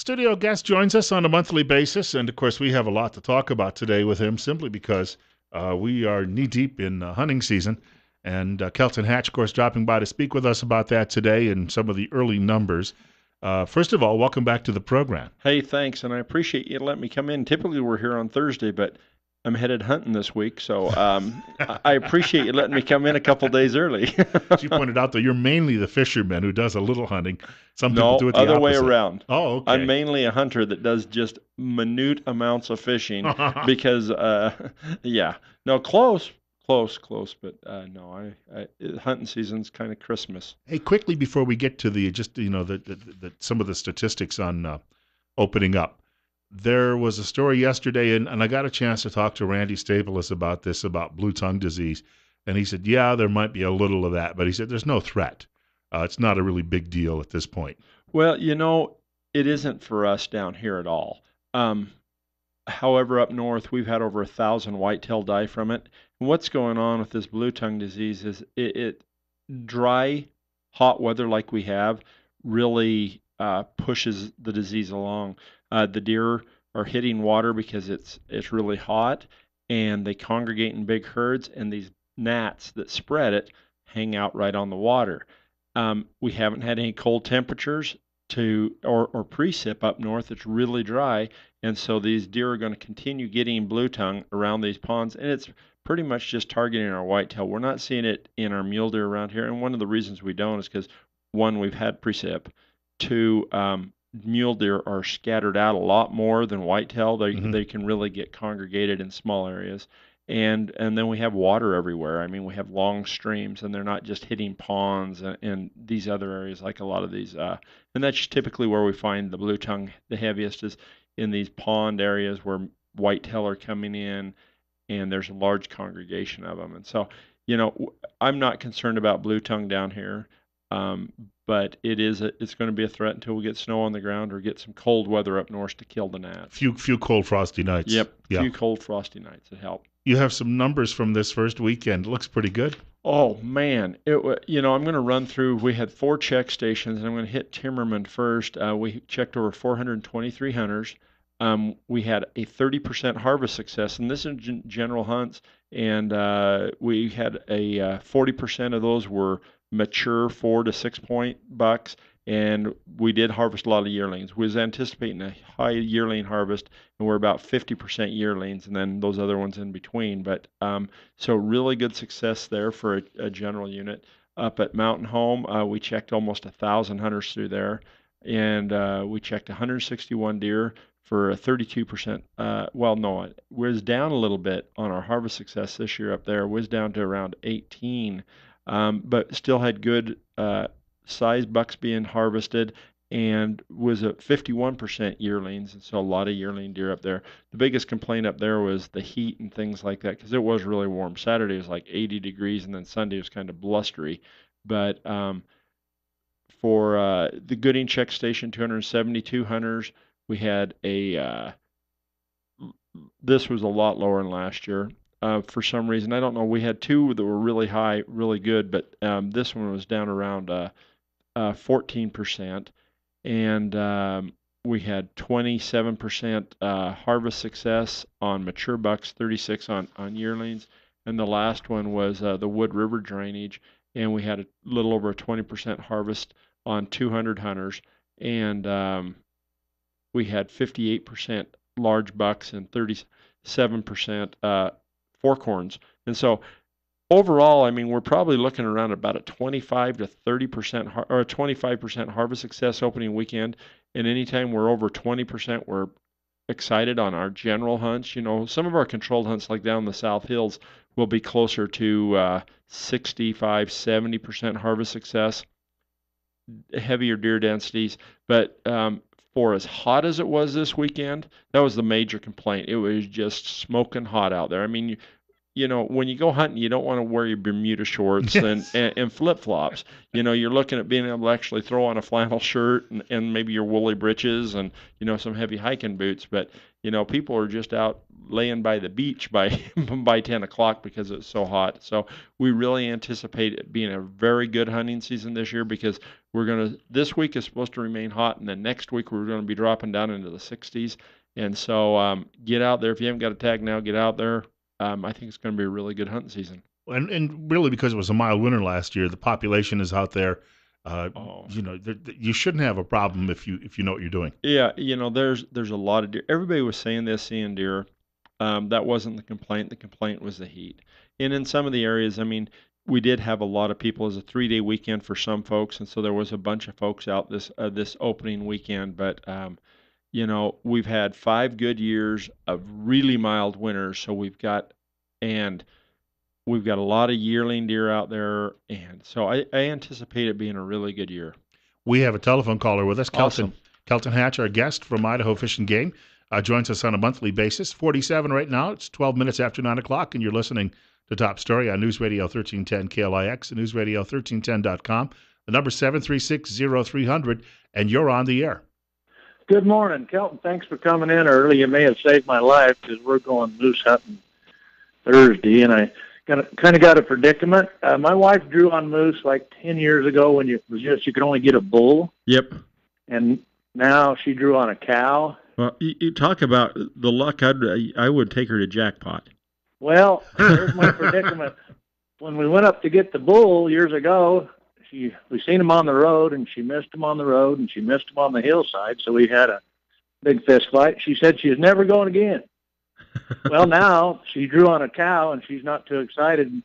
Studio guest joins us on a monthly basis, and of course, we have a lot to talk about today with him simply because we are knee deep in hunting season. And Kelton Hatch, of course, dropping by to speak with us about that today and some of the early numbers. First of all, welcome back to the program. Hey, thanks, and I appreciate you letting me come in. Typically, we're here on Thursday, but I'm headed hunting this week, so I appreciate you letting me come in a couple days early. As you pointed out, though, you're mainly the fisherman who does a little hunting. Some people do No, it the other way opposite. around. Oh, I'm okay. mainly a hunter that does just minute amounts of fishing because, yeah, no, close, but no, hunting season's kind of Christmas. Hey, quickly before we get to the just some of the statistics on opening up, there was a story yesterday, and I got a chance to talk to Randy Staples about this about blue tongue disease, and he said, yeah, there might be a little of that, but he said there's no threat. It's not a really big deal at this point. Well, it isn't for us down here at all. Um, However, up north, we've had over 1,000 whitetail die from it. And what's going on with this blue tongue disease is it dry, hot weather like we have really pushes the disease along. The deer are hitting water because it's really hot, and they congregate in big herds, and these gnats that spread it hang out right on the water. We haven't had any cold temperatures or precip up north. It's really dry, and so these deer are going to continue getting blue tongue around these ponds, and it's pretty much just targeting our whitetail. We're not seeing it in our mule deer around here, and one of the reasons we don't is because one, we've had precip. Two, mule deer are scattered out a lot more than whitetail. They can really get congregated in small areas. And then we have water everywhere. I mean, we have long streams, and they're not just hitting ponds and these other areas like a lot of these. And that's typically where we find the blue tongue the heaviest is in these pond areas where whitetail are coming in, and there's a large congregation of them. And so, I'm not concerned about blue tongue down here, um, but it's going to be a threat until we get snow on the ground or get some cold weather up north to kill the gnats. Few cold frosty nights. Yep, Yeah. few cold frosty nights that help. You have some numbers from this first weekend. Looks pretty good. Oh man, I'm going to run through. We had 4 check stations, and I'm going to hit Timmerman first. We checked over 423 hunters. We had a 30% harvest success, and this is general hunts. And we had a 40% of those were mature 4 to 6 point bucks, and we did harvest a lot of yearlings. We was anticipating a high yearling harvest, and we're about 50% yearlings, and then those other ones in between. But so really good success there for a general unit. Up at Mountain Home, we checked almost 1,000 hunters through there, and we checked 161 deer for a 32%. Well, no, it was down a little bit on our harvest success this year up there. It was down to around 18, but still had good size bucks being harvested and was at 51% yearlings, and so a lot of yearling deer up there. The biggest complaint up there was the heat and things like that because it was really warm. Saturday was like 80 degrees, and then Sunday was kind of blustery. But for the Gooding check station, 272 hunters. We had this was a lot lower than last year. For some reason, I don't know. We had 2 that were really high, really good, but this one was down around 14%, and we had 27% harvest success on mature bucks, 36 on yearlings, and the last one was the Wood River drainage, and we had a little over a 20% harvest on 200 hunters, and we had 58% large bucks and 37% forkhorns, and so overall, I mean, we're probably looking around about a 25 to 30% or a 25% harvest success opening weekend. And anytime we're over 20%, we're excited on our general hunts. Some of our controlled hunts, like down the South Hills, will be closer to 65, 70% harvest success, heavier deer densities. But for as hot as it was this weekend, that was the major complaint. It was just smoking hot out there. I mean, when you go hunting, you don't want to wear your Bermuda shorts and, Yes. and, and flip flops. You're looking at being able to actually throw on a flannel shirt and maybe your woolly breeches and, some heavy hiking boots. But, people are just out laying by the beach by, by 10 o'clock because it's so hot. So we really anticipate it being a very good hunting season this year because this week is supposed to remain hot and then next week we're going to be dropping down into the 60s. And so get out there. If you haven't got a tag now, get out there. I think it's going to be a really good hunting season. And really, because it was a mild winter last year, the population is out there. Uh, Oh, you shouldn't have a problem if you know what you're doing. yeah. There's a lot of deer. Everybody was saying this, seeing deer. That wasn't the complaint. The complaint was the heat. And in some of the areas, I mean, we did have a lot of people. It was a 3-day weekend for some folks, and so there was a bunch of folks out this opening weekend. But we've had 5 good years of really mild winters, so and we've got a lot of yearling deer out there, and so I anticipate it being a really good year. We have a telephone caller with us, Kelton. Awesome. Kelton Hatch, our guest from Idaho Fish and Game, joins us on a monthly basis. 47 right now. It's 12 minutes after 9 o'clock, and you're listening to Top Story on News Radio 1310 KLIX and newsradio1310.com. The number 736-0300, and you're on the air. Good morning, Kelton. Thanks for coming in early. You may have saved my life because we're going moose hunting Thursday, and I kind of got a predicament. My wife drew on moose like 10 years ago when you could only get a bull, Yep. and now she drew on a cow. Well, you talk about the luck. I would take her to jackpot. Well, there's my predicament. When we went up to get the bull years ago, we seen him on the road, and she missed him on the road, and she missed him on the hillside, so we had a big fist fight. She said she was never going again. Well, now she drew on a cow, and she's not too excited,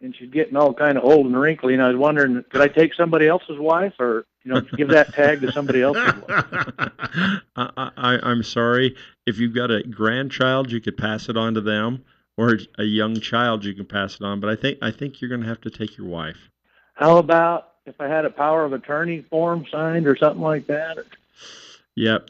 and she's getting all kind of old and wrinkly, and I was wondering, could I take somebody else's wife or, give that tag to somebody else's wife? I'm sorry. If you've got a grandchild, you could pass it on to them, or a young child, you can pass it on. But I think you're going to have to take your wife. How about if I had a power of attorney form signed or something like that? Yep,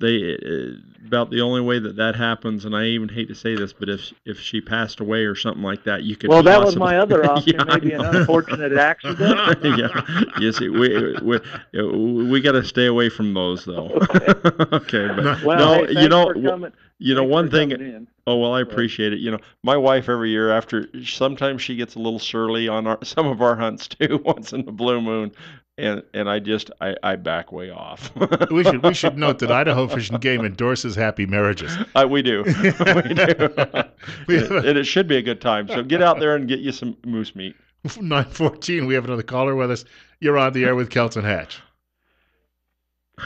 about the only way that happens, and I even hate to say this, but if she passed away or something like that, you could. Well, that was possibly, my other option, yeah, maybe an unfortunate accident. Yeah, yes, we got to stay away from those though. Okay, but well, no, hey, one thing. in. Oh well, I appreciate it. My wife every year sometimes she gets a little surly on some of our hunts too, once in the blue moon. And I back way off. We should note that Idaho Fish and Game endorses happy marriages. We do. We do. And it should be a good time. So get out there and get you some moose meat. 9:14. We have another caller with us. You're on the air with Kelton Hatch.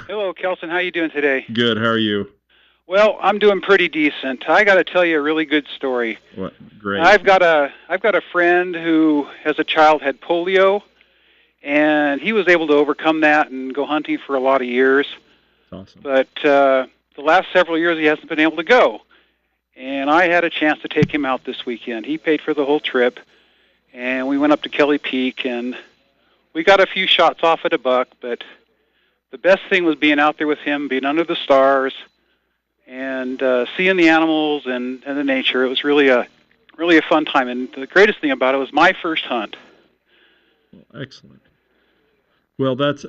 Hello, Kelton. How you doing today? Good. How are you? Well, I'm doing pretty decent. I got to tell you a really good story. What? Great. I've got a friend who, as a child, had polio, and he was able to overcome that and go hunting for a lot of years. That's awesome. But the last several years, he hasn't been able to go. And I had a chance to take him out this weekend. He paid for the whole trip, and we went up to Kelly Peak, and we got a few shots off at a buck. But the best thing was being out there with him, being under the stars, and seeing the animals and the nature. It was really a fun time. And the greatest thing about it was my first hunt. Well, excellent. Well, that's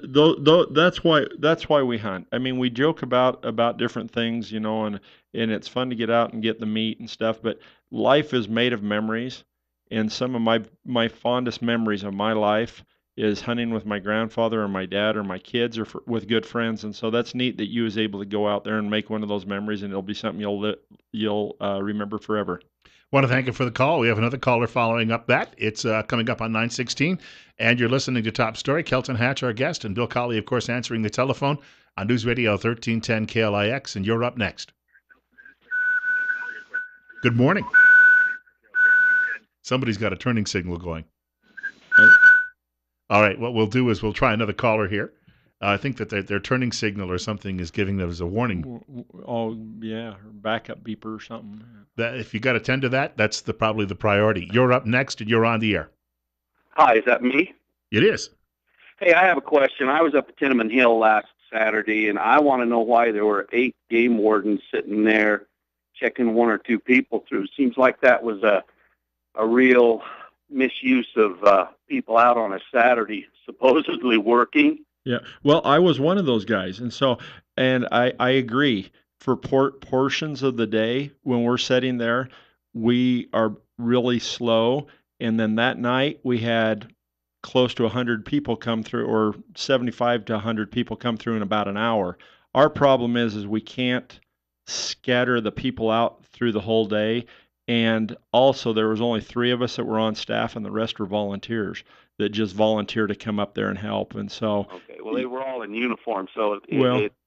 why we hunt. I mean, we joke about different things, and it's fun to get out and get the meat and stuff. But life is made of memories, and some of my fondest memories of my life is hunting with my grandfather or my dad or my kids or with good friends. And so that's neat that you was able to go out there and make one of those memories, and it'll be something you'll remember forever. Want to thank you for the call. We have another caller following up that. It's coming up on 9:16, and you're listening to Top Story. Kelton Hatch, our guest, and Bill Colley, of course, answering the telephone on News Radio 1310 KLIX, and you're up next. Good morning. Somebody's got a turning signal going. All right, what we'll do is we'll try another caller here. I think that their turning signal or something is giving them as a warning. Oh, yeah, or backup beeper or something. That if you got to tend to that, that's probably the priority. You're up next, and you're on the air. Hi, is that me? It is. Hey, I have a question. I was up at Tinnaman Hill last Saturday, and I want to know why there were 8 game wardens sitting there checking 1 or 2 people through. Seems like that was a a real misuse of people out on a Saturday supposedly working. Yeah. Well, I was one of those guys. And I agree. For portions of the day when we're sitting there, we are really slow. And then that night we had close to 100 people come through, or 75 to 100 people come through in about an hour. Our problem is we can't scatter the people out through the whole day. And also, there was only 3 of us that were on staff, and the rest were volunteers that just volunteer to come up there and help. And so, Okay, well, they were all in uniform, so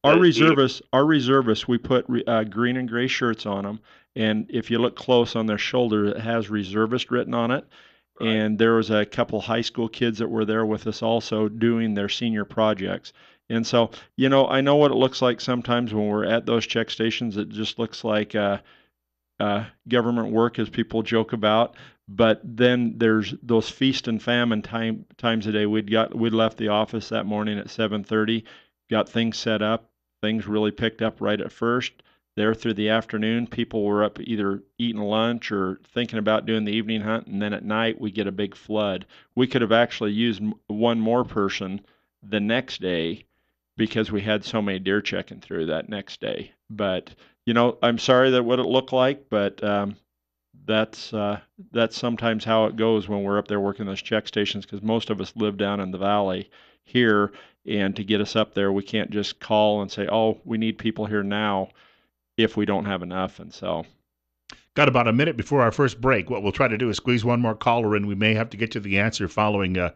our reservists, we put green and gray shirts on them, and if you look close on their shoulder, it has reservist written on it. Right. And there was a couple high school kids that were there with us also doing their senior projects. And so, I know what it looks like sometimes when we're at those check stations. It just looks like government work, as people joke about. But then there's those feast and famine times a day. We'd left the office that morning at 7:30, got things set up. Things really picked up right at first. There through the afternoon, people were up either eating lunch or thinking about doing the evening hunt, and then at night we get a big flood. We could have actually used one more person the next day because we had so many deer checking through that next day. But I'm sorry that what it looked like, but that's sometimes how it goes when we're up there working those check stations, because most of us live down in the valley here, and to get us up there, we can't just call and say, "Oh, we need people here now," if we don't have enough. And so, got about a minute before our first break. What we'll try to do is squeeze one more caller in. We may have to get to the answer following the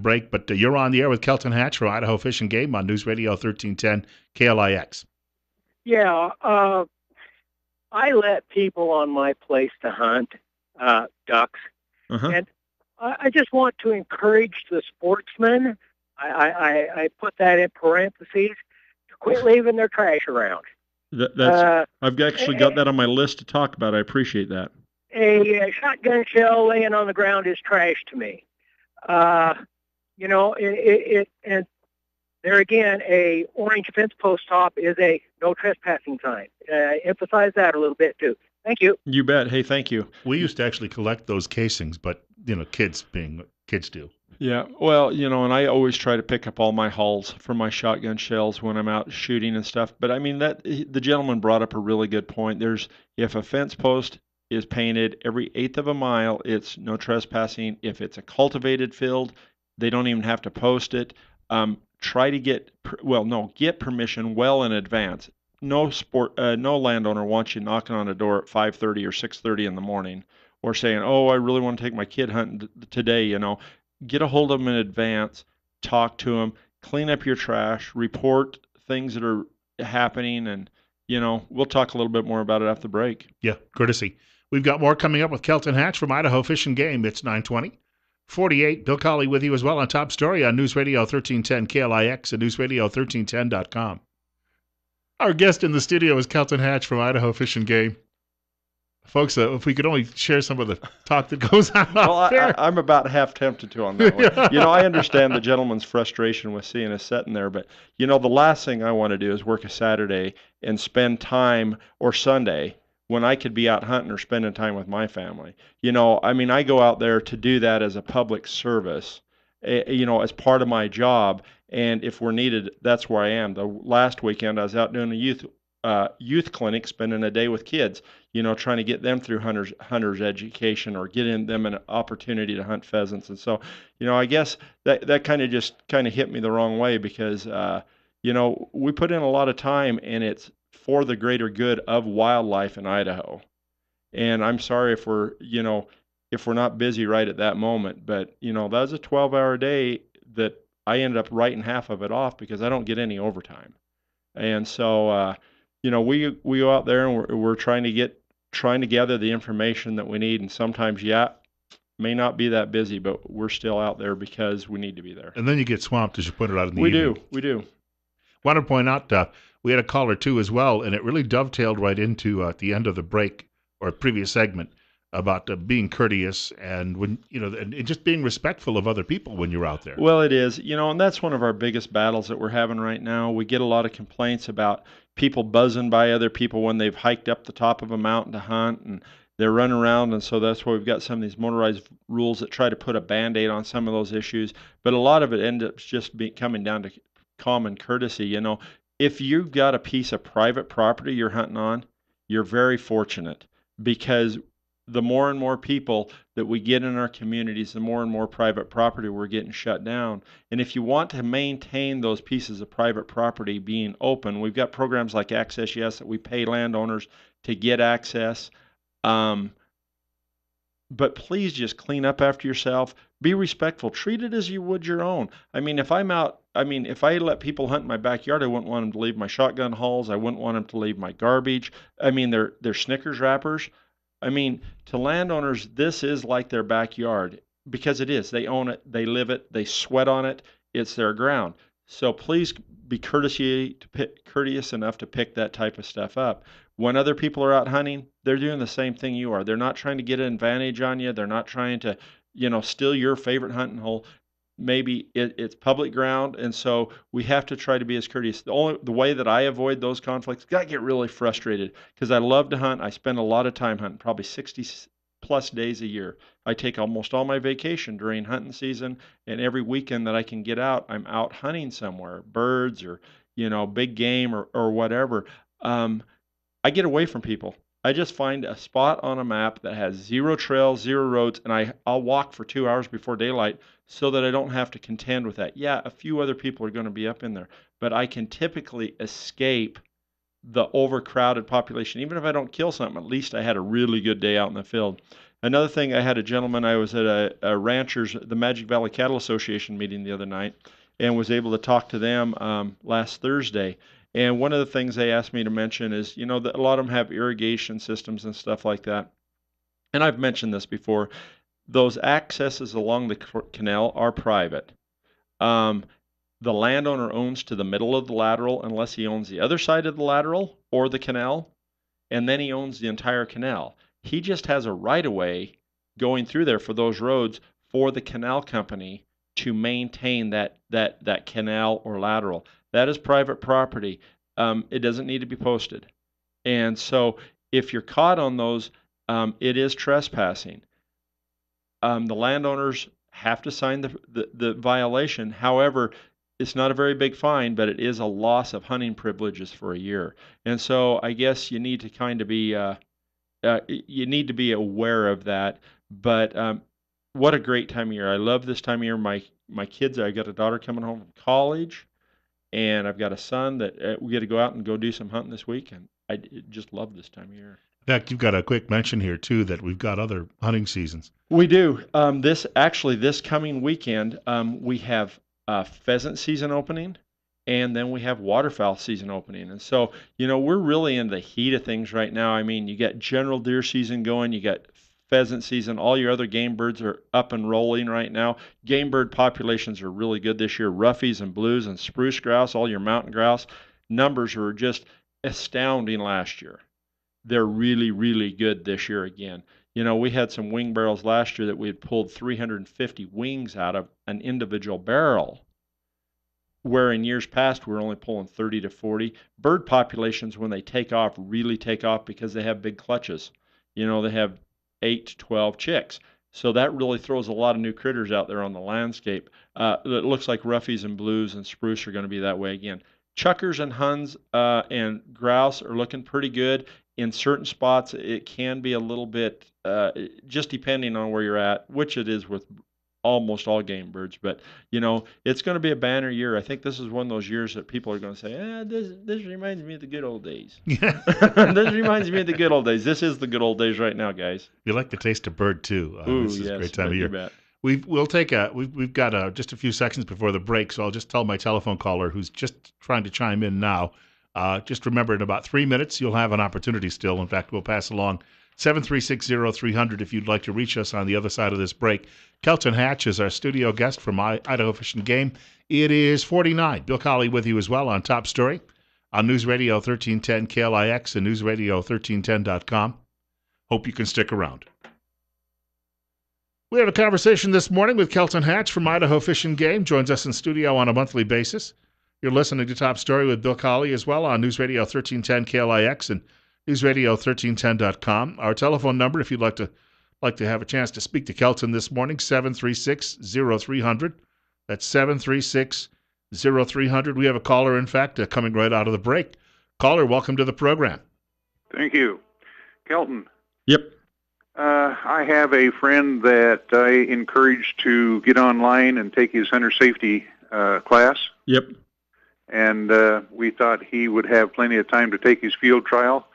break. But you're on the air with Kelton Hatch from Idaho Fish and Game on News Radio 1310 KLIX. Yeah, I let people on my place to hunt ducks, and I just want to encourage the sportsmen. I put that in parentheses to quit leaving their trash around. I've actually got that on my list to talk about. I appreciate that. A shotgun shell laying on the ground is trash to me. And there again, a orange fence post top is a no trespassing sign. Emphasize that a little bit too. Thank you. You bet. Hey, thank you. We used to actually collect those casings, but kids do. Yeah, well, and I always try to pick up all my hulls for my shotgun shells when I'm out shooting and stuff. But I mean, that the gentleman brought up a really good point. If a fence post is painted every 1/8 of a mile, it's no trespassing. If it's a cultivated field, they don't even have to post it. Try to get permission well in advance. No landowner wants you knocking on a door at 5:30 or 6:30 in the morning, or saying, "Oh, I really want to take my kid hunting today." Get a hold of them in advance, talk to them, clean up your trash, report things that are happening, and we'll talk a little bit more about it after the break. Yeah, courtesy. We've got more coming up with Kelton Hatch from Idaho Fish and Game. It's 9:20. Bill Colley with you as well on Top Story on News Radio 1310 KLIX and newsradio1310.com. Our guest in the studio is Kelton Hatch from Idaho Fish and Game. Folks, if we could only share some of the talk that goes on out there. I'm about half tempted to on that one. I understand the gentleman's frustration with seeing us sitting there, but, the last thing I want to do is work a Saturday and spend time, or Sunday, when I could be out hunting or spending time with my family. I go out there to do that as a public service, as part of my job. And if we're needed, that's where I am. The last weekend I was out doing a youth clinic, spending a day with kids, trying to get them through hunter's education, or getting them an opportunity to hunt pheasants. And so, I guess that kind of hit me the wrong way, because, we put in a lot of time, and it's for the greater good of wildlife in Idaho. And I'm sorry if we're not busy right at that moment, but, that was a 12-hour day that I ended up writing half of it off because I don't get any overtime. And so, we go out there and we're trying to gather the information that we need. And sometimes, may not be that busy, but we're still out there because we need to be there. And then you get swamped as you put it out in the evening. We do. Want to point out, we had a caller too as well, and it really dovetailed right into at the end of the break or previous segment about being courteous and when and just being respectful of other people when you're out there. Well, it is, and that's one of our biggest battles that we're having right now. We get a lot of complaints about people buzzing by other people when they've hiked up the top of a mountain to hunt, and they're running around, and so that's why we've got some of these motorized rules that try to put a Band-Aid on some of those issues. But a lot of it ends up just coming down to common courtesy. If you've got a piece of private property you're hunting on, you're very fortunate, because the more and more people that we get in our communities, the more and more private property we're getting shut down. And if you want to maintain those pieces of private property being open, we've got programs like Access Yes that we pay landowners to get access. But please just clean up after yourself. Be respectful. Treat it as you would your own. If I let people hunt in my backyard, I wouldn't want them to leave my shotgun hulls. I wouldn't want them to leave my garbage. They're Snickers wrappers. To landowners, this is like their backyard, because it is. They own it. They live it. They sweat on it. It's their ground. So please be courteous enough to pick that type of stuff up. When other people are out hunting, they're doing the same thing you are. They're not trying to get an advantage on you. They're not trying to, steal your favorite hunting hole. Maybe it's public ground, and so we have to try to be as courteous. The way that I avoid those conflicts, I get really frustrated because I love to hunt. I spend a lot of time hunting, probably 60 plus days a year. I take almost all my vacation during hunting season, and every weekend that I can get out, I'm out hunting somewhere, birds or big game or whatever. I get away from people. I just find a spot on a map that has 0 trails, 0 roads, and I'll walk for 2 hours before daylight so that I don't have to contend with that. Yeah, a few other people are going to be up in there, but I can typically escape the overcrowded population. Even if I don't kill something, at least I had a really good day out in the field. Another thing, I had a gentleman, I was at a ranchers, the Magic Valley Cattle Association meeting the other night, and was able to talk to them last Thursday. And one of the things they asked me to mention is, that a lot of them have irrigation systems and stuff like that. And I've mentioned this before. Those accesses along the canal are private. The landowner owns to the middle of the lateral unless he owns the other side of the lateral or the canal, and then he owns the entire canal. He just has a right-of-way going through there for those roads for the canal company to maintain that canal or lateral. That is private property. It doesn't need to be posted. And so if you're caught on those, it is trespassing. The landowners have to sign the violation. However, it's not a very big fine, but it is a loss of hunting privileges for a year. And so I guess you need to kind of be aware of that. But what a great time of year. I love this time of year. My kids, I got a daughter coming home from college, and I've got a son that we get to go out and go do some hunting this week, and I just love this time of year. In fact, you've got a quick mention here, too, that we've got other hunting seasons. We do. This coming weekend, we have pheasant season opening, and then we have waterfowl season opening. And so, we're really in the heat of things right now. You got general deer season going, you got pheasant season, all your other game birds are up and rolling right now. Game bird populations are really good this year. Roughies and blues and spruce grouse, all your mountain grouse, numbers were just astounding last year. They're really, really good this year again. We had some wing barrels last year that we had pulled 350 wings out of an individual barrel, where in years past we were only pulling 30 to 40. Bird populations, when they take off, really take off because they have big clutches. They have 8 to 12 chicks. So that really throws a lot of new critters out there on the landscape. It looks like roughies and blues and spruce are going to be that way again. Chuckers and huns and grouse are looking pretty good. In certain spots, it can be a little bit, just depending on where you're at, which it is with almost all game birds. But, it's going to be a banner year. I think this is one of those years that people are going to say, this reminds me of the good old days. This reminds me of the good old days. This is the good old days right now, guys. You like the taste of bird, too. This is a great time of year. Bet. We've got just a few seconds before the break, so I'll just tell my telephone caller who's just trying to chime in now. Just remember, in about 3 minutes, you'll have an opportunity still. In fact, we'll pass along 736-0300 if you'd like to reach us on the other side of this break. Kelton Hatch is our studio guest from Idaho Fish and Game. It is 49. Bill Colley with you as well on Top Story on News Radio 1310 KLIX and newsradio1310.com. Hope you can stick around. We have a conversation this morning with Kelton Hatch from Idaho Fish and Game. Joins us in studio on a monthly basis. You're listening to Top Story with Bill Colley as well on News Radio 1310 KLIX and newsradio1310.com. Our telephone number, if you'd like to have a chance to speak to Kelton this morning, 736-0300. That's 736-0300. We have a caller, in fact, coming right out of the break. Caller, welcome to the program. Thank you. Kelton. Yep. I have a friend that I encouraged to get online and take his hunter safety class. Yep. And we thought he would have plenty of time to take his field trial.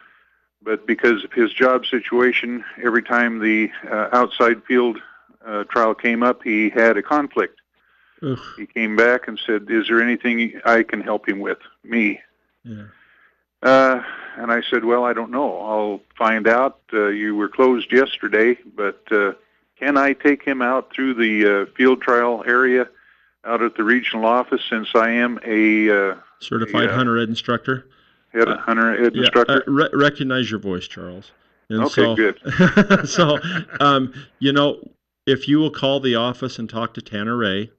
But because of his job situation, every time the outside field trial came up, he had a conflict. Ugh. He came back and said, "Is there anything I can help him with?" Me. Yeah. And I said, "Well, I don't know. I'll find out. You were closed yesterday, but can I take him out through the field trial area out at the regional office, since I am a certified hunter ed instructor? Hunter ed instructor." Recognize your voice, Charles. And okay, good. So, if you will call the office and talk to Tanner Ray,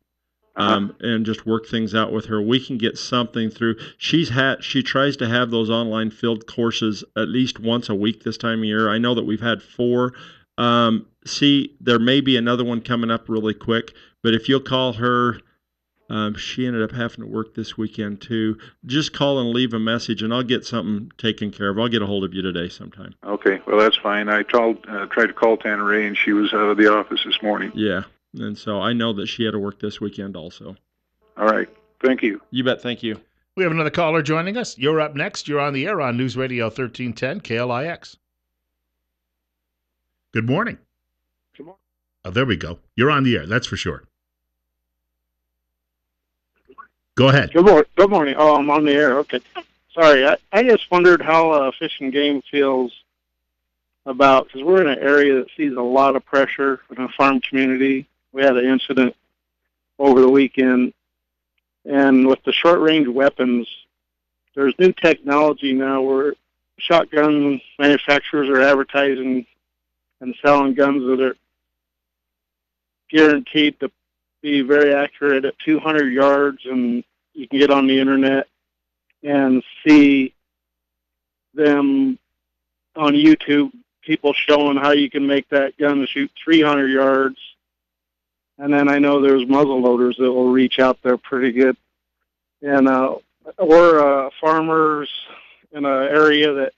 and just work things out with her, we can get something through. She tries to have those online field courses at least once a week this time of year. I know that we've had 4. There may be another one coming up really quick, but if you'll call her, she ended up having to work this weekend too. Just call and leave a message, and I'll get something taken care of. I'll get a hold of you today sometime. Okay, well, that's fine. I tried to call Tanner Ray, and she was out of the office this morning. Yeah. And so I know that she had to work this weekend also. All right. Thank you. You bet. Thank you. We have another caller joining us. You're up next. You're on the air on News Radio 1310 KLIX. Good morning. Good morning. Oh, there we go. You're on the air. That's for sure. Go ahead. Good morning. Oh, I'm on the air. Okay. Sorry. I just wondered how Fish and Game feels about, because we're in an area that sees a lot of pressure in a farm community. We had an incident over the weekend, and with the short-range weapons, there's new technology now where shotgun manufacturers are advertising and selling guns that are guaranteed to be very accurate at 200 yards, and you can get on the internet and see them on YouTube, people showing how you can make that gun shoot 300 yards. And then I know there's muzzle loaders that will reach out there pretty good. And we're farmers in an area that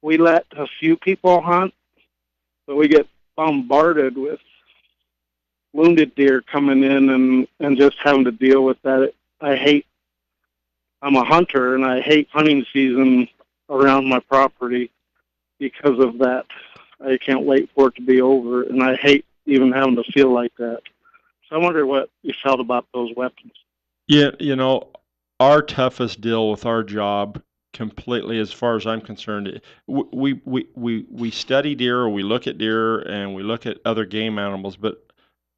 we let a few people hunt, but we get bombarded with wounded deer coming in and just having to deal with that. I'm a hunter, and I hate hunting season around my property because of that. I can't wait for it to be over, and I hate even having to feel like that. So I wonder what you felt about those weapons. Yeah, our toughest deal with our job, completely, as far as I'm concerned, we study deer, or we look at deer, and we look at other game animals, but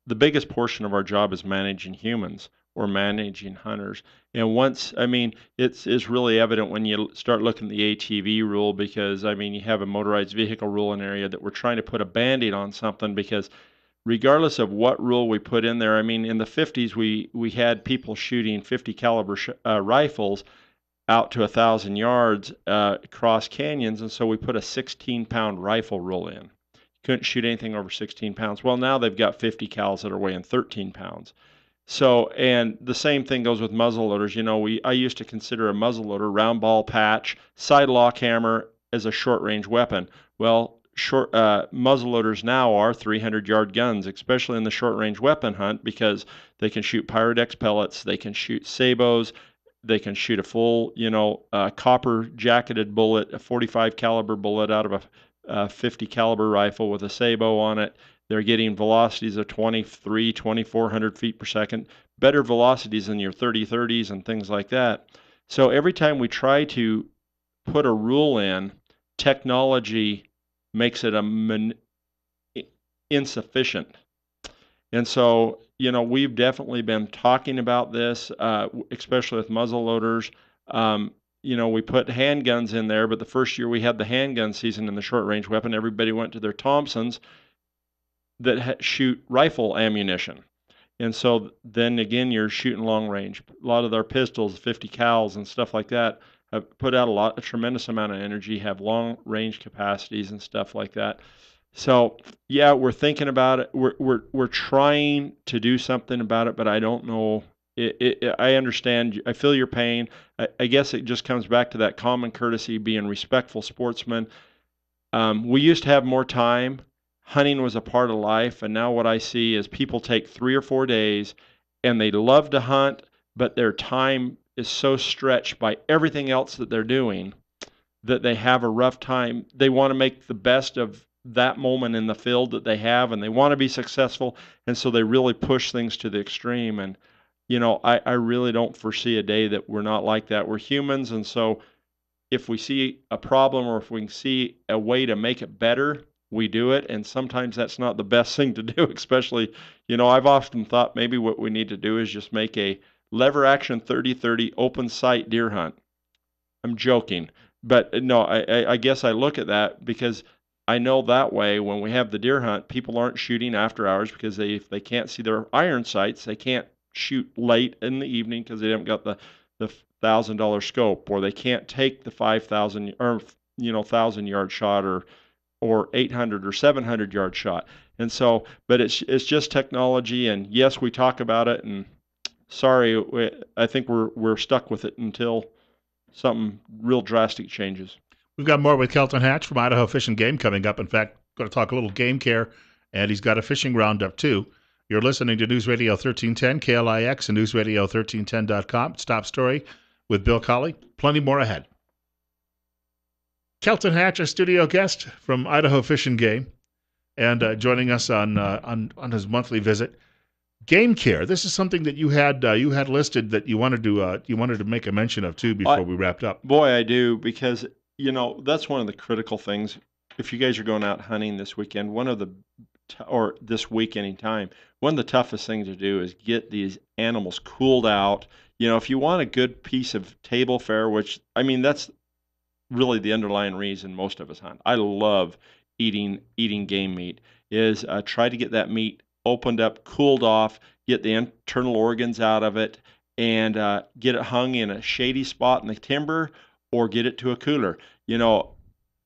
the biggest portion of our job is managing humans or managing hunters. And it's really evident when you start looking at the ATV rule, because, you have a motorized vehicle rule in an area that we're trying to put a Band-Aid on something, because regardless of what rule we put in there, in the 50s, we had people shooting 50 caliber rifles out to 1,000 yards across canyons, and so we put a 16-pound rifle rule in. Couldn't shoot anything over 16 pounds. Well, now they've got 50 cals that are weighing 13 pounds. So, and the same thing goes with muzzle loaders. I used to consider a muzzle loader, round ball patch, side lock hammer as a short range weapon. Well, muzzle loaders now are 300-yard guns, especially in the short range weapon hunt, because they can shoot Pyrodex pellets, they can shoot sabos, they can shoot a full, copper jacketed bullet, a 45 caliber bullet out of a 50 caliber rifle with a sabot on it. They're getting velocities of 2,400 feet per second, better velocities than your 30-30s and things like that. So every time we try to put a rule in, technology makes it insufficient. And so, we've definitely been talking about this, especially with muzzle loaders. We put handguns in there, but the first year we had the handgun season in the short-range weapon, everybody went to their Thompsons that shoot rifle ammunition. And so then again, you're shooting long range. A lot of our pistols, 50 cals and stuff like that. put out a tremendous amount of energy, have long range capacities and stuff like that. So yeah, we're thinking about it. We're trying to do something about it, but I don't know. I understand. I feel your pain. I guess it just comes back to that common courtesy, being respectful sportsmen. We used to have more time. Hunting was a part of life, and now what I see is people take 3 or 4 days, and they love to hunt, but their time is so stretched by everything else that they're doing that they have a rough time. They want to make the best of that moment in the field that they have, and they want to be successful, and so they really push things to the extreme. And I really don't foresee a day that we're not like that. We're humans, and so if we see a problem or if we can see a way to make it better, we do it. And sometimes that's not the best thing to do, especially, I've often thought maybe what we need to do is just make a lever action 30-30 open sight deer hunt. I'm joking. But no, I guess I look at that because I know that way when we have the deer hunt, people aren't shooting after hours because if they can't see their iron sights, they can't shoot late in the evening because they haven't got the $1,000 scope, or they can't take the 5,000 or 1,000-yard shot or 800 or 700-yard shot. And so, but it's just technology, and yes, we talk about it, and sorry, I think we're stuck with it until something real drastic changes. We've got more with Kelton Hatch from Idaho Fish and Game coming up. In fact, going to talk a little game care, and he's got a fishing roundup too. You're listening to News Radio 1310, KLIX, and newsradio1310.com. Top story with Bill Colley. Plenty more ahead. Kelton Hatch, a studio guest from Idaho Fish and Game, and joining us on his monthly visit. Game care. This is something that you had listed that you wanted to make a mention of too before we wrapped up. Boy, I do, because that's one of the critical things. If you guys are going out hunting this weekend, or this week anytime, one of the toughest things to do is get these animals cooled out. If you want a good piece of table fare, which that's really the underlying reason most of us hunt. I love eating game meat. Is try to get that meat opened up, cooled off, get the internal organs out of it, and get it hung in a shady spot in the timber, or get it to a cooler.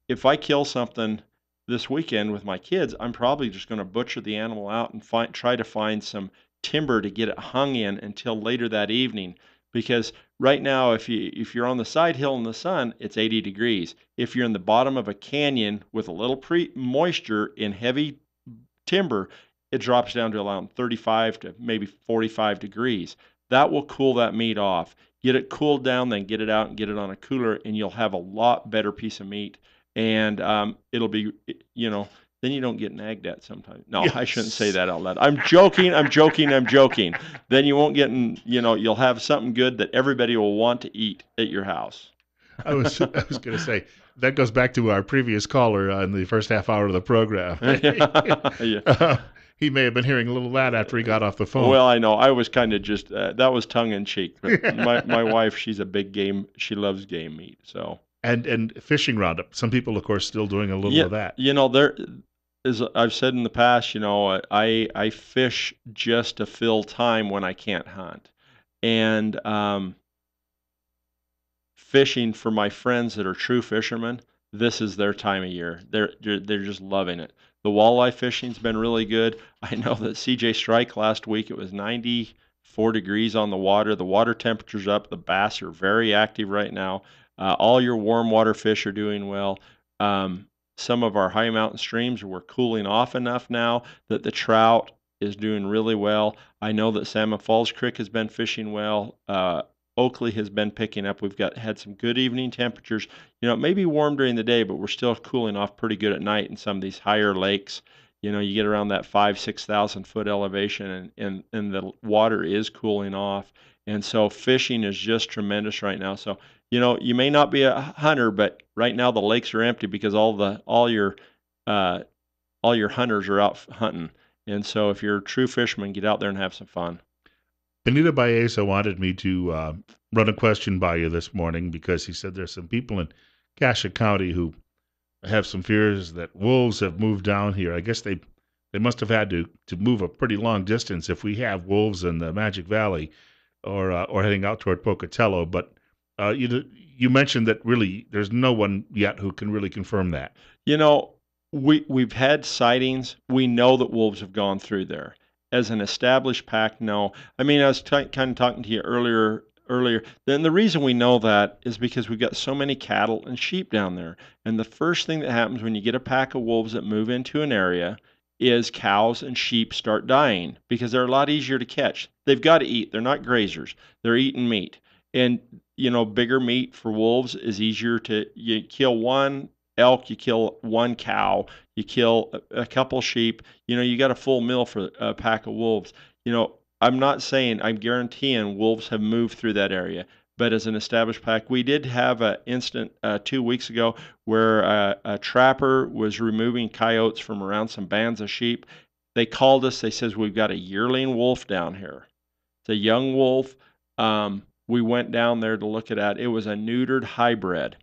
If I kill something this weekend with my kids, I'm probably just going to butcher the animal out and try to find some timber to get it hung in until later that evening. Because right now, if you're on the side hill in the sun, it's 80 degrees. If you're in the bottom of a canyon with a little moisture in heavy timber, it drops down to around 35 to maybe 45 degrees. That will cool that meat off. Get it cooled down, then get it out and get it on a cooler, and you'll have a lot better piece of meat. And it'll be, then you don't get nagged at sometimes. No, yes. I shouldn't say that out loud. I'm joking. Then you won't get, you'll have something good that everybody will want to eat at your house. I was going to say, that goes back to our previous caller in the first half hour of the program. Yeah. He may have been hearing a little of that after he got off the phone. Well, I know. I was kind of just, that was tongue in cheek. But my wife, she's a big she loves game meat, so. And fishing roundup. Some people, of course, still doing a little of that. There is, I've said in the past, I fish just to fill time when I can't hunt. And fishing for my friends that are true fishermen, this is their time of year. They're just loving it. The walleye fishing's been really good. I know that CJ Strike last week, it was 94 degrees on the water. The water temperature's up. The bass are very active right now. All your warm water fish are doing well. Some of our high mountain streams, we're cooling off enough now that the trout is doing really well. I know that Salmon Falls Creek has been fishing well. Oakley has been picking up. We've had some good evening temperatures. It may be warm during the day, but we're still cooling off pretty good at night in some of these higher lakes. You get around that 5,000-6,000 foot elevation, and the water is cooling off. And so fishing is just tremendous right now. So, you may not be a hunter, but right now the lakes are empty because all your hunters are out hunting. And so if you're a true fisherman, get out there and have some fun. Benita Baeza wanted me to run a question by you this morning because he said there's some people in Cassia County who have some fears that wolves have moved down here. I guess they must have had to move a pretty long distance if we have wolves in the Magic Valley or heading out toward Pocatello. But You mentioned that really there's no one yet who can really confirm that. You know, we've had sightings. We know that wolves have gone through there. As an established pack, no. I mean, I was kind of talking to you earlier. Then the reason we know that is because we've got so many cattle and sheep down there. And the first thing that happens when you get a pack of wolves that move into an area is cows and sheep start dying because they're a lot easier to catch. They've got to eat. They're not grazers. They're eating meat. And bigger meat for wolves is easier to you kill one elk, you kill one cow, you kill a couple sheep, you got a full meal for a pack of wolves. I'm not saying, I'm guaranteeing wolves have moved through that area, but as an established pack, we did have an incident 2 weeks ago where a trapper was removing coyotes from around some bands of sheep. They called us. They says, we've got a yearling wolf down here. It's a young wolf. We went down there to look at it. It was a neutered hybrid.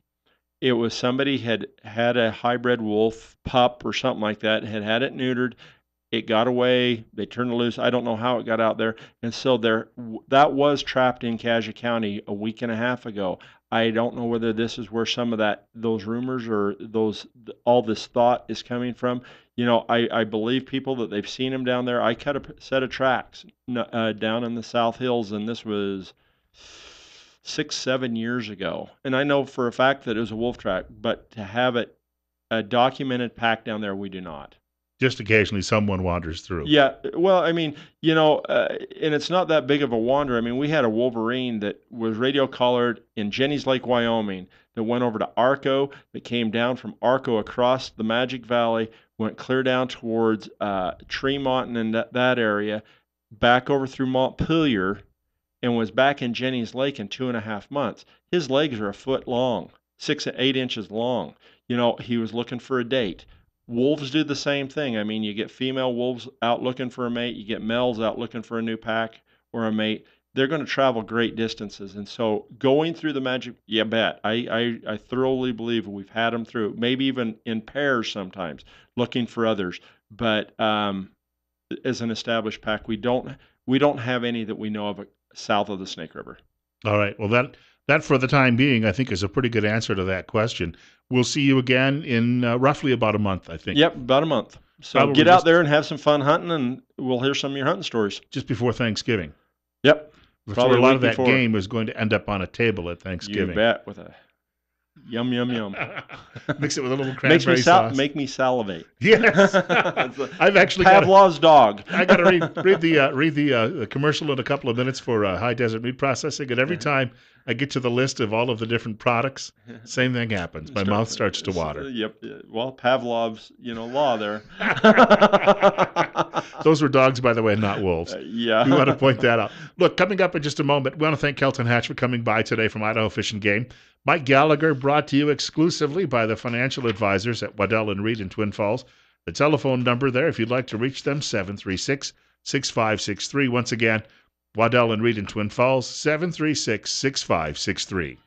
It was somebody had a hybrid wolf pup or something like that, had it neutered. It got away. They turned it loose. I don't know how it got out there. And so that was trapped in Cassia County a week and a half ago. I don't know whether this is where some of those rumors or all this thought is coming from. I believe people that they've seen him down there. I cut a set of tracks down in the South Hills, and this was 6-7 years ago. And I know for a fact that it was a wolf track, but to have it a documented pack down there, we do not. Just occasionally someone wanders through. Yeah, well, I mean, and it's not that big of a wander. I mean, we had a wolverine that was radio collared in Jenny's Lake, Wyoming, that went over to Arco, that came down from Arco across the Magic Valley, went clear down towards Tremont and that area, back over through Montpelier, and was back in Jenny's Lake in 2.5 months. His legs are a foot long, 6 to 8 inches long. He was looking for a date. Wolves do the same thing. I mean, you get female wolves out looking for a mate. You get males out looking for a new pack or a mate. They're going to travel great distances. And so going through the magic, yeah, bet. I thoroughly believe we've had them through, maybe even in pairs sometimes, looking for others. But as an established pack, we don't have any that we know of south of the Snake River. All right. Well, that for the time being, I think, is a pretty good answer to that question. We'll see you again in roughly about a month, I think. Yep, about a month. So probably get out there and have some fun hunting, and we'll hear some of your hunting stories. Just before Thanksgiving. Yep. Probably a lot of that game is going to end up on a table at Thanksgiving. You bet, with a yum. Mix it with a little cranberry sauce. Make me salivate. Yes. I've actually Pavlov's dog. I got to read the commercial in a couple of minutes for High Desert Meat Processing, and every time I get to the list of all of the different products, same thing happens. My mouth starts to water. Yep. Well, Pavlov's, law there. Those were dogs, by the way, not wolves. Yeah. We want to point that out. Look, coming up in just a moment, we want to thank Kelton Hatch for coming by today from Idaho Fish and Game. Mike Gallagher brought to you exclusively by the financial advisors at Waddell & Reed in Twin Falls. The telephone number there, if you'd like to reach them, 736-6563. Once again, Waddell & Reed in Twin Falls, 736-6563.